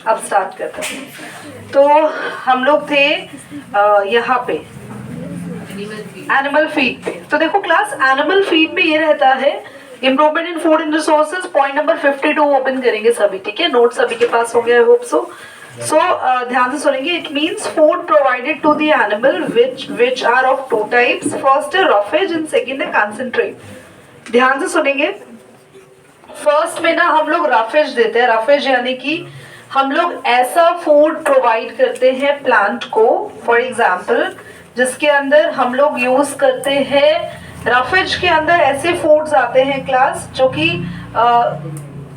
अब स्टार्ट करते हैं। तो हम लोग थे यहाँ पे एनिमल फीड पे। तो देखो क्लास, एनिमल फीड में ये रहता है improvement in food and resources, point number 52 open करेंगे सभी, ठीक है? नोट सभी के पास हो गया, आई होप सो। सो ध्यान से सुनेंगे। It means food provided to the animal which are of two types, first है रफेज एंड सेकेंड है कंसंट्रेट। ध्यान से सुनेंगे। फर्स्ट में ना हम लोग रफेज देते हैं। रफेज यानी कि हम लोग ऐसा फूड प्रोवाइड करते हैं प्लांट को, फॉर एग्जाम्पल जिसके अंदर हम लोग यूज करते हैं, रफेज के अंदर ऐसे फूड्स आते हैं क्लास जो कि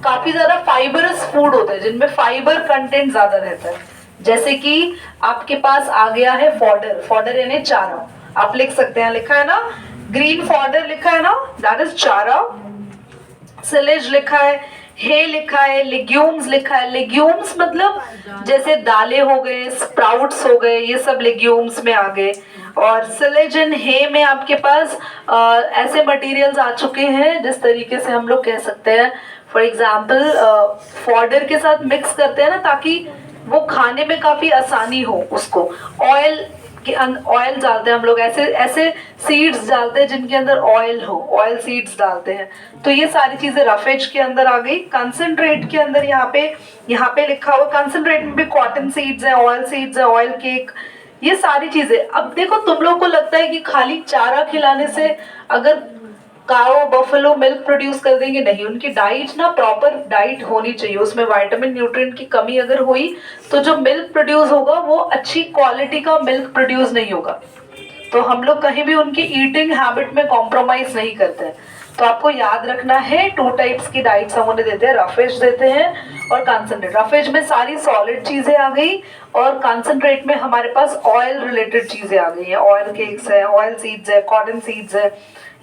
काफी ज्यादा फाइबरस फूड होते हैं, जिनमें फाइबर कंटेंट ज्यादा रहता है। जैसे कि आपके पास आ गया है फॉडर, फॉडर यानी चारा, आप लिख सकते हैं, लिखा है ना ग्रीन फॉडर लिखा है ना, दैट इज चारा। सिलेज लिखा है, हे लिखा है, लेग्यूम्स लिखा है। लेग्यूम्स मतलब जैसे दालें हो गए, स्प्राउट्स हो गए, ये सब लेग्यूम्स में आ गए। और सिलेज एंड हे में आपके पास ऐसे मटेरियल्स आ चुके हैं जिस तरीके से हम लोग कह सकते हैं, फॉर एग्जाम्पल फॉडर के साथ मिक्स करते हैं ना, ताकि वो खाने में काफी आसानी हो उसको। ऑयल ऑयल डालते हैं हम लोग, ऐसे ऐसे सीड्स डालते हैं जिनके अंदर ऑयल हो, ऑयल सीड्स डालते हैं। तो ये सारी चीजें रफेज के अंदर आ गई। कंसंट्रेट के अंदर यहाँ पे लिखा हुआ, कंसंट्रेट में भी कॉटन सीड्स है, ऑयल सीड्स है, ऑयल केक, ये सारी चीजें। अब देखो, तुम लोग को लगता है कि खाली चारा खिलाने से अगर काओ बफेलो मिल्क प्रोड्यूस कर देंगे, नहीं, उनकी डाइट ना प्रॉपर डाइट होनी चाहिए। उसमें विटामिन न्यूट्रिएंट की कमी अगर हुई तो जो मिल्क प्रोड्यूस होगा वो अच्छी क्वालिटी का मिल्क प्रोड्यूस नहीं होगा। तो हम लोग कहीं भी उनकी ईटिंग हैबिट में कॉम्प्रोमाइज नहीं करते हैं। तो आपको याद रखना है, टू टाइप्स की डाइट्स हम उन्हें देते हैं, रफेज देते हैं और कंसंट्रेट। रफेज में सारी सॉलिड चीजें आ गई और कंसंट्रेट में हमारे पास ऑयल रिलेटेड चीजें आ गई है। ऑयल केक्स है, ऑयल सीड्स है, कॉटन सीड्स है।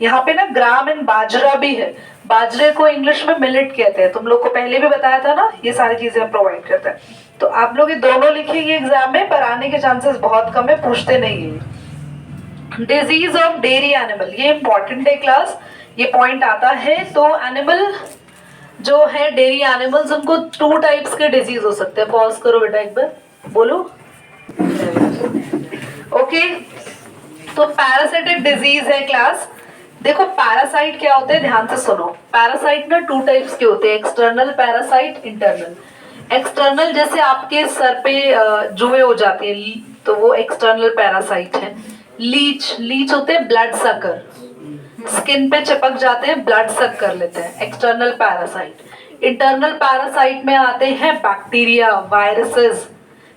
यहाँ पे ना ग्राम एंड बाजरा भी है। बाजरे को इंग्लिश में मिलेट कहते हैं, तुम लोग को पहले भी बताया था ना। ये सारी चीजें हम प्रोवाइड करते हैं। तो आप लोग ये दोनों लिखेंगे एग्जाम में, पर आने के चांसेस बहुत कम है, पूछते नहीं है। डिजीज ऑफ डेयरी एनिमल, ये इंपॉर्टेंट है क्लास, ये पॉइंट आता है। तो एनिमल जो है डेयरी एनिमल्स, उनको टू टाइप्स के डिजीज हो सकते हैं। पॉज करो बेटा एक बार, बोलो। ओके, तो पैरासिटिक डिजीज है क्लास। देखो पैरासाइट क्या होते हैं, ध्यान से सुनो। पैरासाइट ना टू टाइप्स के होते हैं, एक्सटर्नल पैरासाइट, इंटरनल। एक्सटर्नल जैसे आपके सर पे जुए हो जाते हैं, तो वो एक्सटर्नल पैरासाइट है। लीच होते हैं ब्लड सकर, स्किन पे चिपक जाते हैं, ब्लड सक कर लेते हैं, एक्सटर्नल पैरासाइट। इंटरनल पैरासाइट में आते हैं बैक्टीरिया, वायरसेस,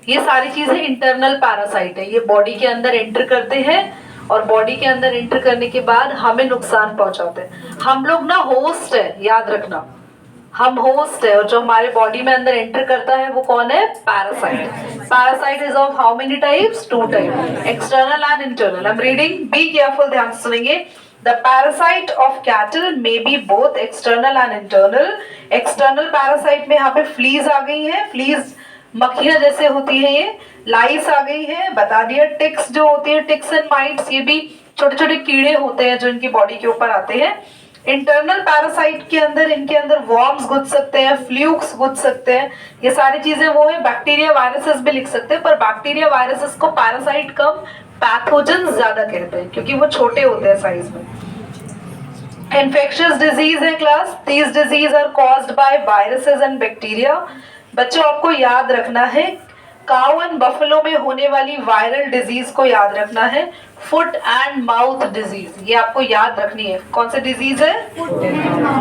ये सारी चीजें इंटरनल पैरासाइट है। ये बॉडी के अंदर एंटर करते हैं और बॉडी के अंदर एंटर करने के बाद हमें नुकसान पहुंचाते हैं। हम लोग ना होस्ट है, याद रखना, हम होस्ट है, और जो हमारे बॉडी में अंदर एंटर करता है वो कौन है? Parasite. Parasite is of how many types? Two type, external and internal. I am reading, be careful, ध्यान से सुनेंगे। The parasite of cattle may be both external and internal. External parasite में यहाँ पे fleas आ गई हैं, fleas मक्खियाँ जैसे होती है, ये लाइस आ गई है, बता दिया। टिक्स जो होती है, टिक्स एंड माइट्स, ये भी छोटे छोटे कीड़े होते हैं जो इनकी बॉडी के ऊपर आते हैं। इंटरनल पैरासाइट के अंदर, इनके अंदर वॉर्म्स घुस सकते हैं, फ्लूक्स घुस सकते हैं, ये सारी चीजें वो है। बैक्टीरिया वायरसेस भी लिख सकते हैं, पर बैक्टीरिया वायरसेस को पैरासाइट कम, पैथोजन ज्यादा कहते हैं, क्योंकि वो छोटे होते हैं साइज में। इन्फेक्शियस डिजीज है class. These disease are caused by viruses and bacteria. बच्चों आपको याद रखना है, काउ एंड बफेलो में होने वाली वायरल डिजीज को याद रखना है, फुट एंड माउथ डिजीज, ये आपको याद रखनी है। कौन सी डिजीज है?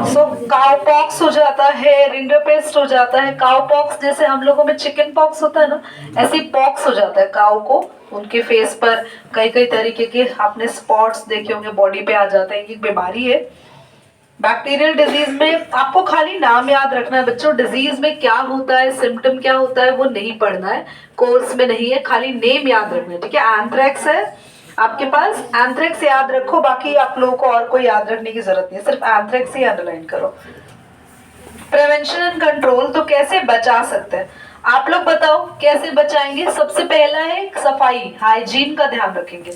सो काउ पॉक्स हो जाता है, रिंडरपेस्ट हो जाता है। काउ पॉक्स जैसे हम लोगों में चिकन पॉक्स होता है ना, ऐसी पॉक्स हो जाता है काउ को। उनके फेस पर कई कई तरीके के आपने स्पॉट्स देखे होंगे, बॉडी पे आ जाते हैं, ये बीमारी है। बैक्टीरियल डिजीज में आपको खाली नाम याद रखना है बच्चों, डिजीज में क्या होता है, सिम्टम क्या होता है, वो नहीं पढ़ना है, कोर्स में नहीं है, खाली नेम याद रखना है, ठीक है। एंथ्रेक्स है आपके पास, एंथ्रेक्स याद रखो, बाकी आप लोगों को और कोई याद रखने की जरूरत नहीं है, सिर्फ एंथ्रेक्स ही अंडरलाइन करो। प्रिवेंशन एंड कंट्रोल, तो कैसे बचा सकते हैं आप लोग, बताओ कैसे बचाएंगे? सबसे पहला है सफाई, हाइजीन का ध्यान रखेंगे,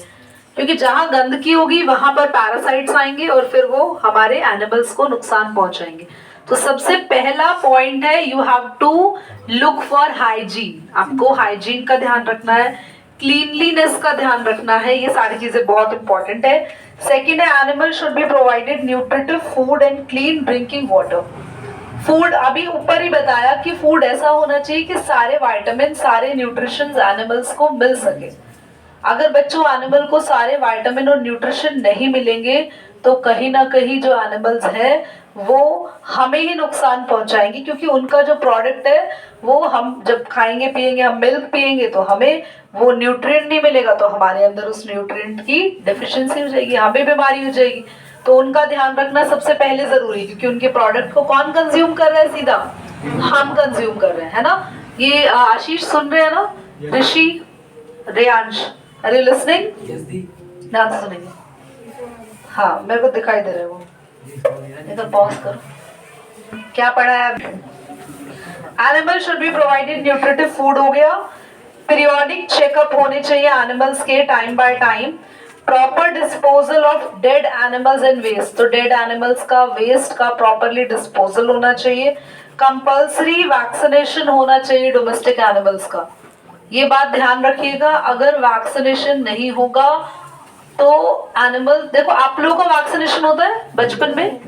क्योंकि जहां गंदगी होगी वहां पर पैरासाइट्स आएंगे और फिर वो हमारे एनिमल्स को नुकसान पहुंचाएंगे। तो सबसे पहला पॉइंट है you have to look for hygiene. आपको हाइजीन का ध्यान रखना है, क्लीनलीनेस का ध्यान रखना है, ये सारी चीजें बहुत इंपॉर्टेंट है। सेकेंड है animal should be provided nutritive food and clean drinking water. Food अभी ऊपर ही बताया कि फूड ऐसा होना चाहिए कि सारे विटामिन सारे न्यूट्रिशन एनिमल्स को मिल सके। अगर बच्चों एनिमल को सारे विटामिन और न्यूट्रिशन नहीं मिलेंगे तो कहीं ना कहीं जो एनिमल्स है वो हमें ही नुकसान पहुंचाएंगे, क्योंकि उनका जो प्रोडक्ट है वो हम जब खाएंगे पिएंगे, हम मिल्क पिएंगे तो हमें वो न्यूट्रिएंट नहीं मिलेगा, तो हमारे अंदर उस न्यूट्रिएंट की डेफिशिएंसी हो जाएगी, हमें बीमारी हो जाएगी। तो उनका ध्यान रखना सबसे पहले जरूरी, क्योंकि उनके प्रोडक्ट को कौन कंज्यूम कर रहा है, सीधा हम कंज्यूम कर रहे हैं, है ना। ये आशीष सुन रहे हैं ना, ऋषि, रेयांश, आर यू लिसनिंग? ध्यान से सुनेंगे। हाँ मेरे को दिखाई दे रहा है वो, इधर पॉज करो। क्या पढ़ा है आपने? Animal should be provided nutritive food हो गया, पीरियोडिक चेकअप होने चाहिए एनिमल्स के time by time, proper disposal of dead animals and waste, तो डेड एनिमल्स का वेस्ट का प्रॉपरली डिस्पोजल होना चाहिए, कंपल्सरी वैक्सीनेशन होना चाहिए डोमेस्टिक एनिमल्स का। ये बात ध्यान रखिएगा, अगर वैक्सीनेशन नहीं होगा तो एनिमल, देखो आप लोगों को वैक्सीनेशन होता है बचपन में,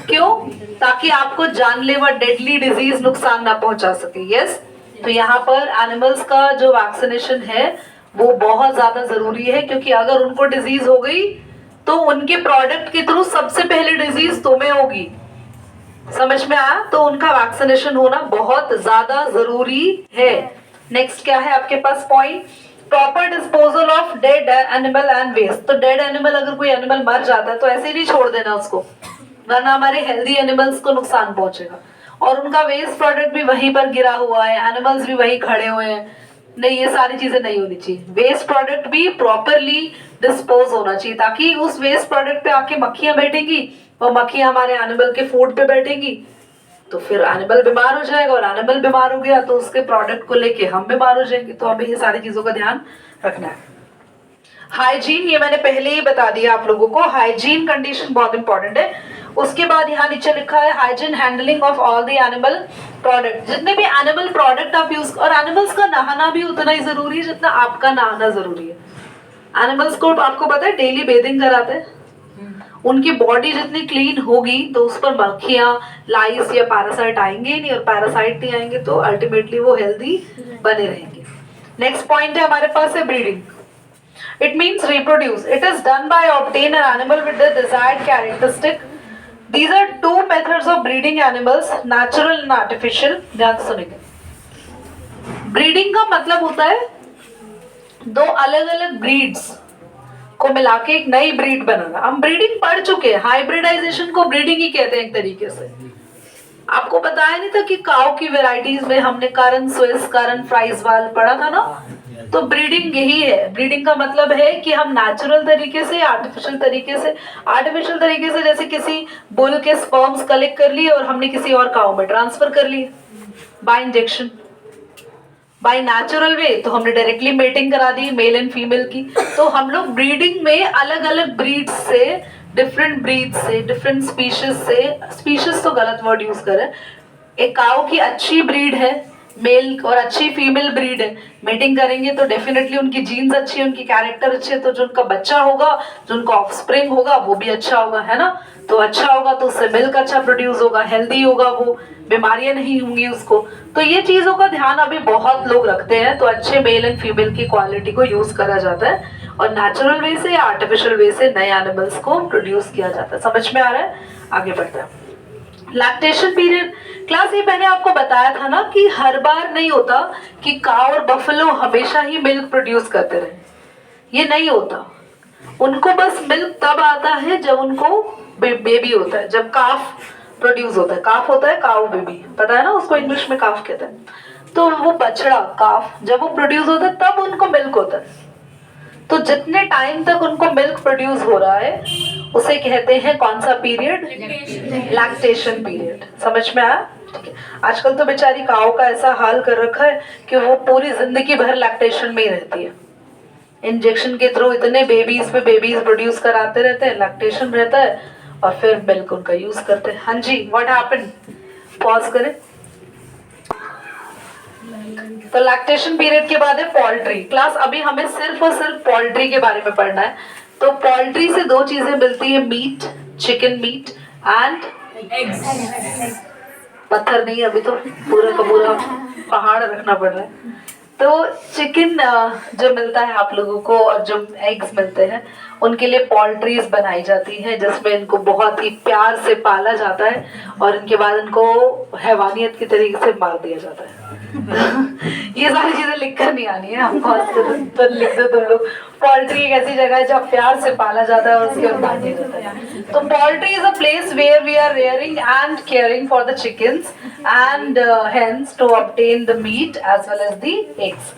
क्यों? ताकि आपको जानलेवा डेडली डिजीज नुकसान ना पहुंचा सके। यस, तो यहाँ पर एनिमल्स का जो वैक्सीनेशन है वो बहुत ज्यादा जरूरी है, क्योंकि अगर उनको डिजीज हो गई तो उनके प्रोडक्ट के थ्रू सबसे पहले डिजीज तुम्हें होगी। समझ में आया? तो उनका वैक्सीनेशन होना बहुत ज्यादा जरूरी है। नेक्स्ट क्या है आपके पास point? Proper disposal of dead animal and waste. तो डेड एनिमल, अगर कोई एनिमल मर जाता है तो ऐसे ही नहीं छोड़ देना उसको, वरना हमारे हेल्दी एनिमल्स को नुकसान पहुंचेगा। और उनका वेस्ट प्रोडक्ट भी वहीं पर गिरा हुआ है, एनिमल्स भी वहीं खड़े हुए हैं, नहीं ये सारी चीजें नहीं होनी चाहिए। वेस्ट प्रोडक्ट भी प्रॉपरली डिस्पोज होना चाहिए, ताकि उस वेस्ट प्रोडक्ट पे आके मक्खियां बैठेंगी और मक्खियां हमारे एनिमल के फूड पे बैठेंगी, तो फिर एनिमल बीमार हो जाएगा, और एनिमल बीमार हो गया तो उसके प्रोडक्ट को लेके हम बीमार हो जाएंगे। तो हमें ये सारी चीजों का ध्यान रखना है। हाइजीन, ये मैंने पहले ही बता दिया आप लोगों को, हाइजीन कंडीशन बहुत इंपॉर्टेंट है। उसके बाद यहाँ नीचे लिखा है hygiene handling of all the animal product. जितने भी एनिमल प्रोडक्ट आप यूज, और एनिमल्स का नहाना भी उतना ही जरूरी है जितना आपका नहाना जरूरी है। एनिमल्स को आपको पता है डेली बेदिंग कराते हैं, उनकी बॉडी जितनी क्लीन होगी तो उस पर मक्खियां, लाइस या पैरासाइट आएंगे नहीं, और पैरासाइट नहीं आएंगे तो अल्टीमेटली वो हेल्दी बने रहेंगे। नेक्स्ट पॉइंट है हमारे पास है breeding. It means reproduce. It is done by obtain an animal with the desired characteristic. These are two methods of breeding animals, natural and artificial. ध्यान से सुनेंगे। ब्रीडिंग का मतलब होता है दो अलग अलग ब्रीड्स को मिला के एक नई ब्रीड बनाना। हम ब्रीडिंग पढ़ चुके हैं, हाइब्रिडाइजेशन को ब्रीडिंग ही कहते हैं एक तरीके से। आपको बताया नहीं था कि काऊ की वेराइटीज में हमने करन स्विस, करन फ्राइजवाल पढ़ा था ना। तो ब्रीडिंग यही है। ब्रीडिंग का मतलब है कि हम नेचुरल तरीके से, आर्टिफिशियल तरीके से जैसे किसी बुल के स्पर्म्स कलेक्ट कर लिए और हमने किसी और काऊ में ट्रांसफर कर लिए bye injection. By natural way तो हमने डायरेक्टली मेटिंग करा दी मेल एंड फीमेल की। तो हम लोग ब्रीडिंग में अलग अलग ब्रीड्स से, डिफरेंट ब्रीड्स से, डिफरेंट स्पीशीज से, स्पीशीज तो गलत वर्ड यूज करें, एक काऊ की अच्छी ब्रीड है मेल और अच्छी फीमेल ब्रीड है, मेटिंग करेंगे तो डेफिनेटली उनकी जीन्स अच्छी है, उनकी कैरेक्टर अच्छे है, तो जो उनका बच्चा होगा, जो उनका ऑफस्प्रिंग होगा वो भी अच्छा होगा, है ना। तो अच्छा होगा तो उससे मिल्क अच्छा प्रोड्यूस होगा, हेल्दी होगा, वो बीमारियां नहीं होंगी उसको। तो ये चीजों का ध्यान अभी बहुत लोग रखते हैं। तो अच्छे मेल एंड फीमेल की क्वालिटी को यूज करा जाता है और नेचुरल वे से या आर्टिफिशियल वे से नए एनिमल्स को प्रोड्यूस किया जाता है। समझ में आ रहा है? आगे बढ़ते हैं। लैक्टेशन पीरियड क्लास, ये मैंने आपको बताया था ना कि हर बार नहीं होता कि काऊ और बफलो हमेशा ही मिल्क प्रोड्यूस करते रहे, ये नहीं होता। उनको बस मिल्क तब आता है जब उनको बेबी होता है, जब काफ प्रोड्यूस होता है। काफ होता है काऊ बेबी, पता है ना उसको, इंग्लिश में काफ कहते हैं। तो वो बछड़ा काफ जब वो प्रोड्यूस होता है तब उनको मिल्क होता है। तो जितने टाइम तक उनको मिल्क प्रोड्यूस हो रहा है उसे कहते हैं कौन सा पीरियड? Lactation period. समझ में आया? ठीक है। आजकल तो बेचारी काऊ का ऐसा हाल कर रखा है कि वो पूरी जिंदगी भर लैक्टेशन में ही रहती है। इंजेक्शन के थ्रू इतने बेबीज पे बेबीज प्रोड्यूस कराते रहते हैं, लैक्टेशन रहता है और फिर मिल्क उनका यूज करते हैं। हाँ जी, व्हाट हैपेंड? पॉज करें। तो लैक्टेशन पीरियड के बाद है पोल्ट्री क्लास। अभी हमें सिर्फ और सिर्फ पोल्ट्री के बारे में पढ़ना है। तो पोल्ट्री से दो चीजें मिलती है, meat, chicken meat and eggs. पत्थर नहीं, अभी तो पूरा का पूरा पहाड़ रखना पड़ रहा है। तो चिकन जो मिलता है आप लोगों को और जो एग्स मिलते हैं उनके लिए पोल्ट्रीज बनाई जाती हैं, जिसमें इनको बहुत ही प्यार से पाला जाता है और इनके बाद इनको हैवानियत की तरीके से मार दिया जाता है। ये सारी चीजें लिखकर नहीं आनी है हमको, तो लिख दो तुम लोग। पोल्ट्री एक ऐसी जगह है जहाँ प्यार से पाला जाता है और उसके बाद मार दिया जाता है। तो poultry is a place where we are rearing and caring for the chickens and hens to obtain the meat as well as the eggs.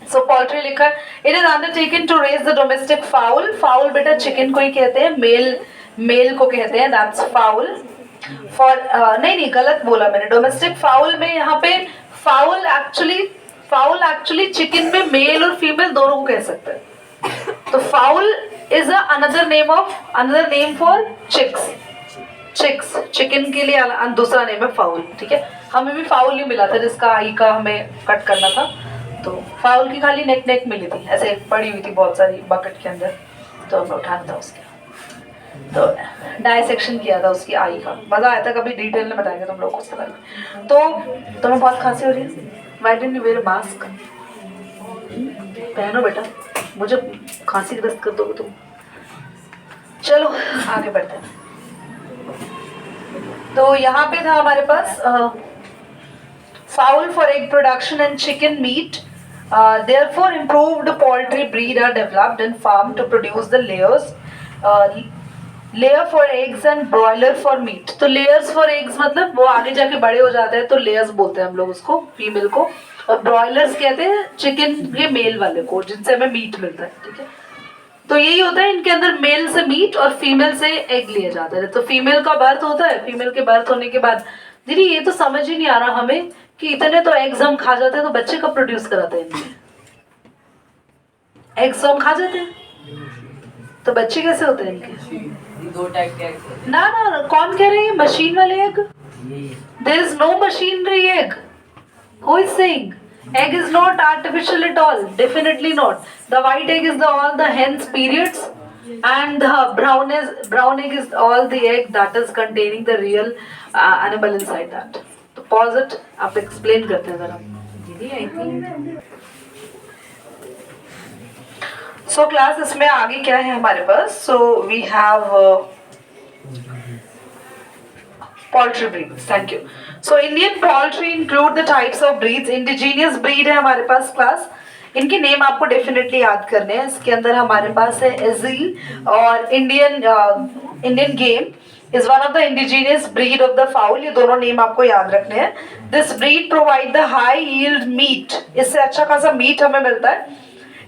So poultry लिखा है, it is undertaken to raise the domestic fowl. Fowl बेटा chicken को ही कहते हैं, mail को कहते हैं, that's fowl. For नहीं गलत बोला मैंने, डोमेस्टिक फाउल में यहाँ पे फाउल एक्चुअली चिकन में मेल और फीमेल दोनों को कह सकते हैं। तो fowl is another name for chicks. Chicken के लिए दूसरा नेम है फाउल, ठीक है। हमें भी फाउल ही मिला था जिसका आई का हमें कट करना था, तो फाउल की खाली नेक मिली थी, ऐसे पड़ी हुई थी बहुत सारी बकेट के अंदर, तो हमें उठाना था उसके, तो डायसेक्शन किया था उसकी आई का। मजा आया था, कभी डिटेल में बताएंगे तुम लोग को उसके बारे में। तो तुम्हें बहुत खांसी हो रही है, why didn't you wear mask? पहनो बेटा, मुझे खांसी ग्रस्त कर दोगे तुम। चलो आगे बढ़ते हैं। तो यहाँ पे था हमारे पास fowl for egg production and chicken meat, therefore improved poultry breed are developed and farmed to produce the layer for eggs and broiler for meet. तो लेयर्स फॉर एग्स मतलब वो आगे जाके बड़े हो जाते हैं, तो लेयर्स बोलते हैं हम लोग उसको, फीमेल को, और ब्रॉयलर्स कहते हैं चिकन के मेल वाले को, जिनसे हमें मीट मिलता है, ठीक है। तो यही होता है, इनके अंदर मेल से मीट और फीमेल से एग लिए जाते हैं। तो फीमेल का बर्थ होता है, फीमेल के बर्थ होने के बाद दीदी ये तो समझ ही नहीं आ रहा हमें कि इतने तो एग्स हम खा जाते हैं, तो बच्चे कब प्रोड्यूस कराते हैं इनमें? एग्स हम खा जाते हैं तो बच्चे कैसे होते हैं इनके? दो टाइप के एग। ना कौन कह रही है मशीन वाले egg? There is no machinery egg. Who is saying? Egg is not artificial at all, definitely not. The white egg is all the hen's periods and the brown egg is all the egg that is containing the real animal inside that. तो pause it, आप explain करते हैं जरा। दीदी I think So class इसमें आगे क्या है हमारे पास? So we have poultry breeds. Thank you. So Indian poultry include the types of breeds. Indigenous breed है हमारे पास क्लास, इनके नेम आपको डेफिनेटली याद करने हैं। इसके अंदर हमारे पास है एज़ील और Indian game is one of the indigenous breed of the fowl. ये दोनों नेम आपको याद रखने हैं। This breed provide the high yield meat. इससे अच्छा खासा मीट हमें मिलता है।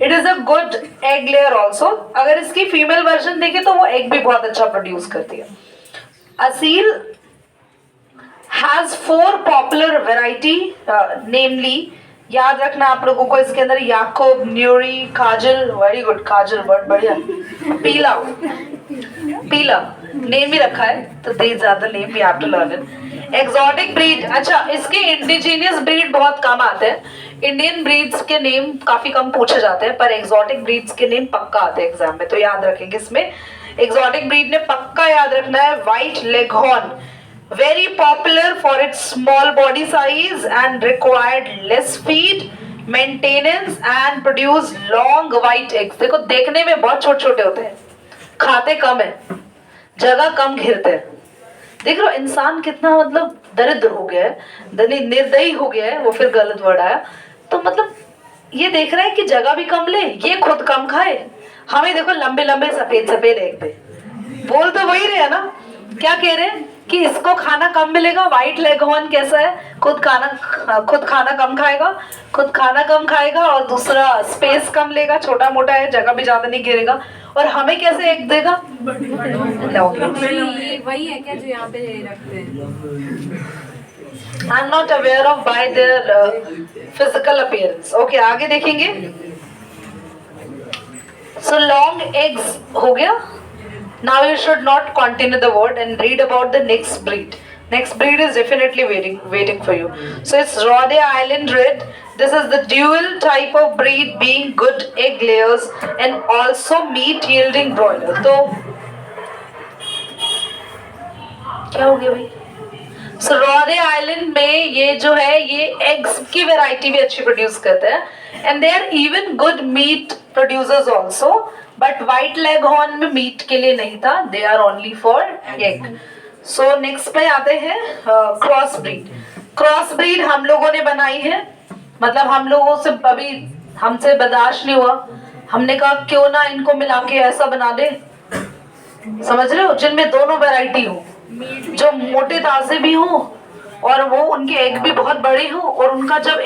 It is a good egg layer also. अगर इसकी फीमेल वर्जन देखें तो वो एग भी बहुत अच्छा प्रोड्यूस करती है। Aseel has 4 popular variety, namely याद रखना आप लोगों को, इसके अंदर याकूब, न्यूरी, काजल, वेरी गुड, काजल वर्ड बढ़िया, पीला नेम भी रखा है, तो these are the name we have to learn it. Exotic breed, अच्छा इसके इंडिजीनियस ब्रीड बहुत कम आते हैं। इंडियन ब्रीड्स के नेम काफी कम पूछे जाते हैं, पर एक्सोटिक ब्रीड्स के नेम पक्का आते हैं एग्जाम में, तो याद रखेंगे इसमें। एक्सोटिक ब्रीड ने पक्का याद रखना है white leghorn, very popular for its small body size and required less feed, maintenance and produce long white eggs. देखो देखने में बहुत छोटे छोटे होते हैं, खाते कम है, जगह कम घेरते हैं। देख रहे हो इंसान कितना मतलब दरिद्र हो गया है, निर्दयी हो गया है, वो फिर गलत वर्ड आया, तो मतलब ये देख रहा है कि जगह भी कम ले, ये खुद कम खाए, हमें देखो लंबे लंबे सफेद सफेद एग पे। बोल तो वही रहे ना, क्या कह रहे हैं कि इसको खाना कम मिलेगा। व्हाइट लेगहॉर्न कैसा है, खुद खाना कम खाएगा और दूसरा स्पेस कम लेगा, छोटा मोटा है, जगह भी ज्यादा नहीं घेरेगा, और हमें कैसे एग देगा? वही है क्या जो यहाँ पे रखते हैं? I am not aware of bye their physical appearance. Okay आगे देखेंगे। सो लॉन्ग एग्स हो गया। Now you should not continue the word and read about the next breed. Next breed is definitely waiting for you. So it's Rhode Island Red. This is the dual type of breed, being good egg layers and also meat yielding broiler. तो क्या हो गया भाई? So Rhode Island में ये जो है ये eggs की variety भी अच्छी produce करते हैं and they are even good meat producers also. But white leghorn में meat के लिए नहीं था, they are only for egg. So next पे आते हैं क्रॉस ब्रीड. क्रॉस ब्रीड हम लोगों ने बनाई है, मतलब हम लोगों से अभी हमसे बर्दाश्त नहीं हुआ, हमने कहा क्यों ना इनको मिला के ऐसा बना दे, समझ रहे हो, जिनमें दोनों वैरायटी हो, जो मोटे ताजे भी हो और वो उनके एग भी बहुत बड़े हो और उनका जब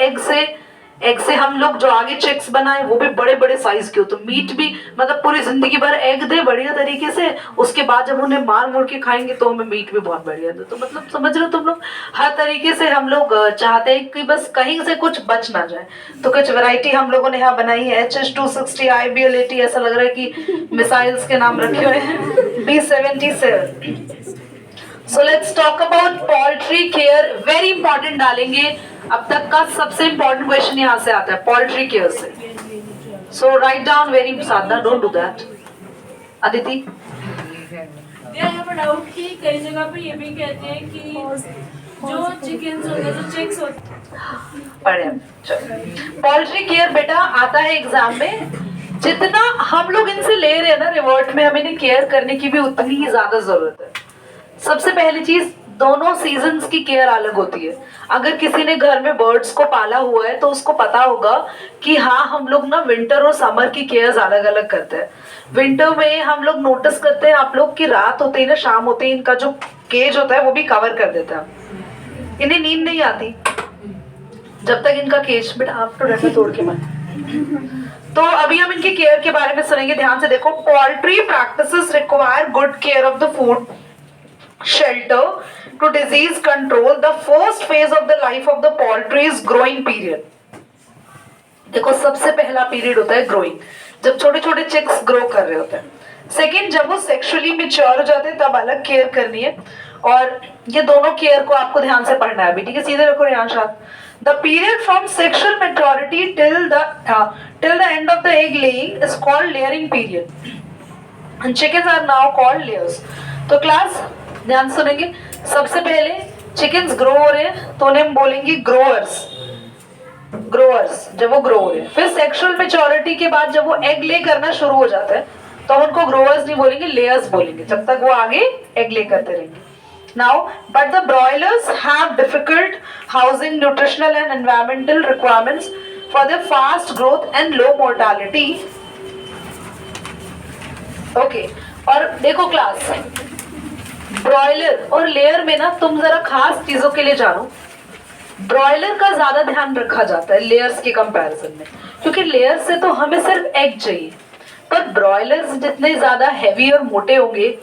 एग से हम लोग जो आगे चिक्स बनाए वो भी बड़े बड़े साइज के हो, तो मीट भी मतलब पूरी जिंदगी भर एग दे बढ़िया तरीके से, उसके बाद जब उन्हें मार मोड़ के खाएंगे तो हमें मीट भी बहुत बढ़िया दे. तो मतलब समझ रहे हो तुम लोग, हर तरीके से हम लोग चाहते हैं कि बस कहीं से कुछ बच ना जाए. तो कुछ वैरायटी हम लोगों ने यहाँ बनाई है. HS260, IBL80, ऐसा लग रहा है कि मिसाइल्स के नाम रखे हुए हैं. B77. So let's talk about poultry care. Very important डालेंगे. अब तक का सबसे important question यहाँ से आता है poultry care से. So write down very सादा. Don't do that. अदिति. यहाँ पर डाउट कि कई जगह पे ये भी कहते हैं कि जो चिकन्स होते हैं, जो चिक्स होते हैं, पढ़े. पोल्ट्री केयर बेटा आता है एग्जाम में. जितना हम लोग इनसे ले रहे हैं ना रिवॉर्ड में, हमें इन्हें केयर करने की भी उतनी ही ज्यादा जरूरत है. सबसे पहली चीज, दोनों सीजन्स की केयर अलग होती है. अगर किसी ने घर में बर्ड्स को पाला हुआ है तो उसको पता होगा कि हाँ हम लोग ना विंटर और समर की केयर अलग अलग करते हैं. विंटर में हम लोग नोटिस करते हैं आप लोग की रात होते ही ना शाम होते ही इनका जो केज होता है वो भी कवर कर देता है. इन्हें नींद नहीं आती जब तक इनका केज, बेटा आप तो रखे तोड़ के मत. तो अभी हम इनकी केयर के बारे में सुनेंगे, ध्यान से देखो. Poultry practices require good care of the food, shelter to disease control. The first phase of the life of the poultry is growing period. देखो सबसे पहला पीरियड होता है ग्रोइंग, जब छोटे छोटे चिक्स ग्रो कर रहे होते हैं. सेकेंड, जब वो सेक्सुअली मैच्योर हो जाते हैं तब अलग केयर करनी है. और ये दोनों केयर को आपको ध्यान से पढ़ना है अभी, ठीक है. सीधे रखो Riyan Shah. The period from sexual maturity till the end of the egg laying is called layering period. And chickens are now called layers. तो क्लास ध्यान सुनेंगे. सबसे पहले चिकन्स ग्रो हो रहे हैं तो उन्हें हम बोलेंगे ग्रोअर्स. जब वो ग्रो हो रहे हैं. फिर सेक्सुअल मैच्योरिटी के बाद जब वो एग ले करना शुरू हो जाता है तो हम उनको ग्रोअर्स नहीं बोलेंगे, लेयर्स बोलेंगे, जब तक वो आगे एग ले करते रहेंगे. Now but the broilers have difficult housing, nutritional and environmental requirements for the fast growth and low mortality. Okay. और देखो क्लास, ब्रॉयलर और लेयर में ना तुम जरा खास चीजों के लिए जानो. ब्रॉयलर का ज्यादा ध्यान रखा जाता है लेयर्स के कंपैरिजन में, क्योंकि लेयर से तो हमें सिर्फ एग चाहिए, पर ब्रॉयलर्स जितने ज्यादा हैवी और मोटे होंगे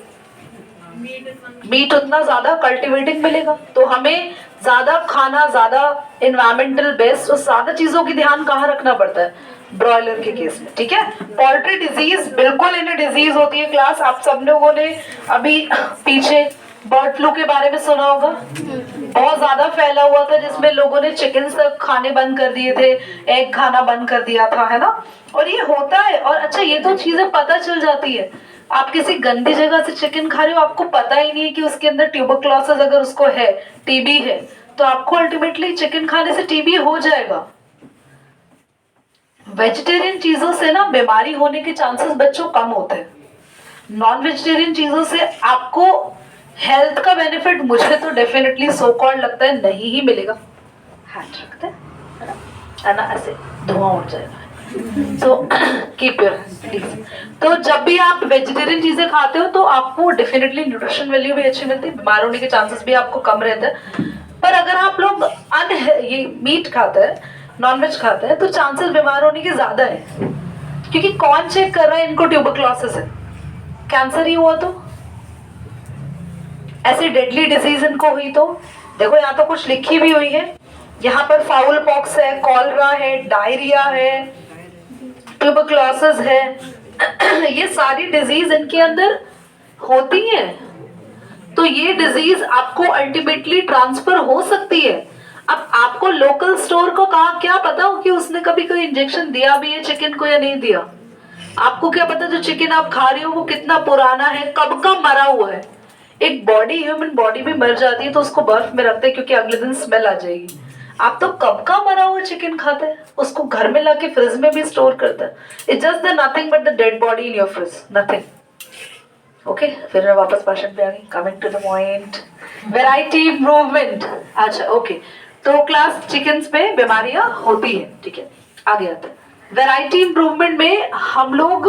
मीट उतना ज्यादा कल्टिवेटिंग मिलेगा. तो हमें ज्यादा खाना, ज्यादा एनवायरमेंटल बेस्ट और ज्यादा चीजों की ध्यान कहाँ रखना पड़ता है, ब्रॉयलर के केस में, ठीक है. पोल्ट्री डिजीज, बिल्कुल इन्हें डिजीज होती है क्लास. आप सब लोगों ने अभी पीछे बर्ड फ्लू के बारे में सुना होगा, बहुत ज्यादा फैला हुआ था, जिसमें लोगों ने चिकन तक खाने बंद कर दिए थे, एग खाना बंद कर दिया था, है ना. और ये होता है. और अच्छा, ये तो चीजें पता चल जाती है. आप किसी गंदी जगह से चिकन खा रहे हो, आपको पता ही नहीं है कि उसके अंदर ट्यूबरक्लोसिस अगर उसको है, टीबी है, तो आपको अल्टीमेटली चिकन खाने से टीबी हो जाएगा. वेजिटेरियन चीजों से ना बीमारी होने के चांसेस बच्चों कम होते हैं. नॉन वेजिटेरियन चीजों से आपको हेल्थ का बेनिफिट मुझे तो डेफिनेटली सो कॉल्ड लगता है नहीं ही मिलेगा. हाथ रखते हैं है ना, ऐसे धुआं उड़ जाएगा. So keep your please. तो जब भी आप वेजिटेरियन चीजें खाते हो तो आपको डेफिनेटली न्यूट्रिशन वैल्यू भी अच्छी मिलती है, बीमार होने के चांसेस भी आपको कम रहते हैं. पर अगर आप लोग ये मीट खाते हैं, नॉनवेज खाते हैं, तो चांसेस बीमार होने के ज्यादा है. क्योंकि कौन चेक कर रहा है इनको ट्यूबरक्लोसिस है, कैंसर ही हुआ तो, ऐसी डेडली डिजीज इनको हुई तो. देखो यहाँ तो कुछ लिखी भी हुई है, यहाँ पर फाउल पॉक्स है, कॉलरा है, डायरिया है, ट्यूबरक्लोसिस है. ये सारी डिजीज इनके अंदर होती हैं. तो ये डिजीज आपको अल्टीमेटली ट्रांसफर हो सकती है। अब आपको लोकल स्टोर को कहा क्या पता हो कि उसने कभी कोई इंजेक्शन दिया भी है चिकन को या नहीं दिया। आपको क्या पता जो चिकन आप खा रहे हो वो कितना पुराना है, कब का मरा हुआ है। एक बॉडी, ह्यूमन बॉडी भी मर जाती है तो उसको बर्फ में रखते हैं क्योंकि अगले दिन स्मेल आ जाएगी। आप तो कब का मरा हुआ चिकन खाते हैं, उसको घर में लाके फ्रिज में भी स्टोर करते हैं। It's just the nothing but the dead body in your fridge, nothing. Okay, फिर मैं वापस भाषण पे आ गई। Coming to the point, variety improvement. अच्छा ओके, तो क्लास चिकन्स पे बीमारियां होती है, ठीक है, आगे आते हैं। वैरायटी इम्प्रूवमेंट में हम लोग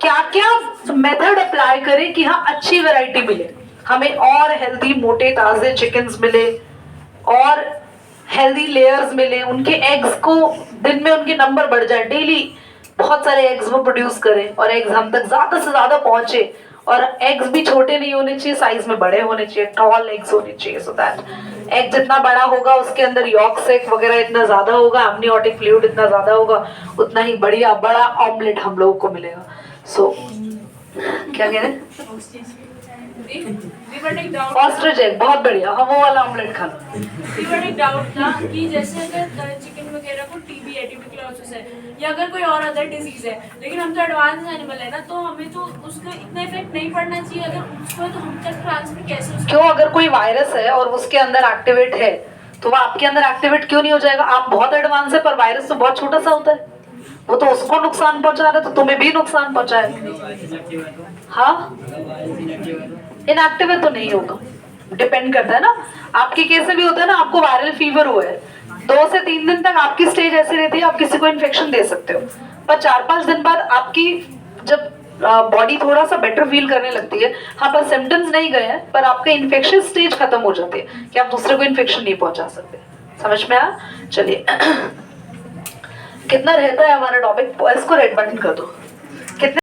क्या क्या मेथड अप्लाई करें कि हाँ अच्छी वैरायटी मिले, हमें और हेल्दी मोटे ताजे चिकन्स मिले और हेल्दी लेयर्स मिले, उनके एग्स को दिन में उनके नंबर बढ़ जाए, डेली बहुत सारे एग्स वो प्रोड्यूस करें और एग्स हम तक ज्यादा से ज्यादा पहुंचे। और एग्स भी छोटे नहीं होने चाहिए, साइज में बड़े होने चाहिए, टॉल एग्स होने चाहिए, सो दैट एग जितना बड़ा होगा उसके अंदर यॉक सेक वगैरह इतना ज्यादा होगा, एमनियोटिक फ्लूइड इतना ज्यादा होगा, उतना ही बढ़िया बड़ा ऑमलेट हम लोगों को मिलेगा। सो क्या कह रहे हैं, ऑस्ट्रिच एग, बहुत बढ़िया, हम वो वाला ऑमलेट खा लो। एक डाउट था कि जैसे अगर चिकन वगैरह को टीबी है, ट्यूबरकुलोसिस है या अगर कोई और अदर डिजीज है, लेकिन हम तो एडवांस एनिमल है ना, तो हमें तो उसका इतना इफेक्ट नहीं पड़ना चाहिए। अगर उसको है तो हम तक ट्रांसफर कैसे उसका? क्यों, अगर कोई वायरस है और उसके अंदर एक्टिवेट है तो वो आपके अंदर एक्टिवेट क्यों नहीं हो जाएगा। आप बहुत एडवांस है पर वायरस तो बहुत छोटा सा होता है, वो तो उसको नुकसान पहुंचा रहा है तो तुम्हें भी नुकसान पहुंचाएगा। हाँ, इनएक्टिव है तो नहीं होगा, डिपेंड करता है ना। आपके केस में भी होता है ना, आपको वायरल फीवर हुआ है, 2 से 3 दिन तक आपकी स्टेज ऐसी रहती है, आप किसी को इन्फेक्शन दे सकते हो, पर 4-5 दिन बाद आपकी जब बॉडी थोड़ा सा बेटर फील करने लगती है, हाँ पर सिम्टम्स नहीं गए हैं पर आपका इन्फेक्शन स्टेज खत्म हो जाती है कि आप दूसरे को इन्फेक्शन नहीं पहुंचा सकते। समझ में आया? चलिए कितना रहता है हमारा टॉपिक, इसको रेड बटन कर दो। कितने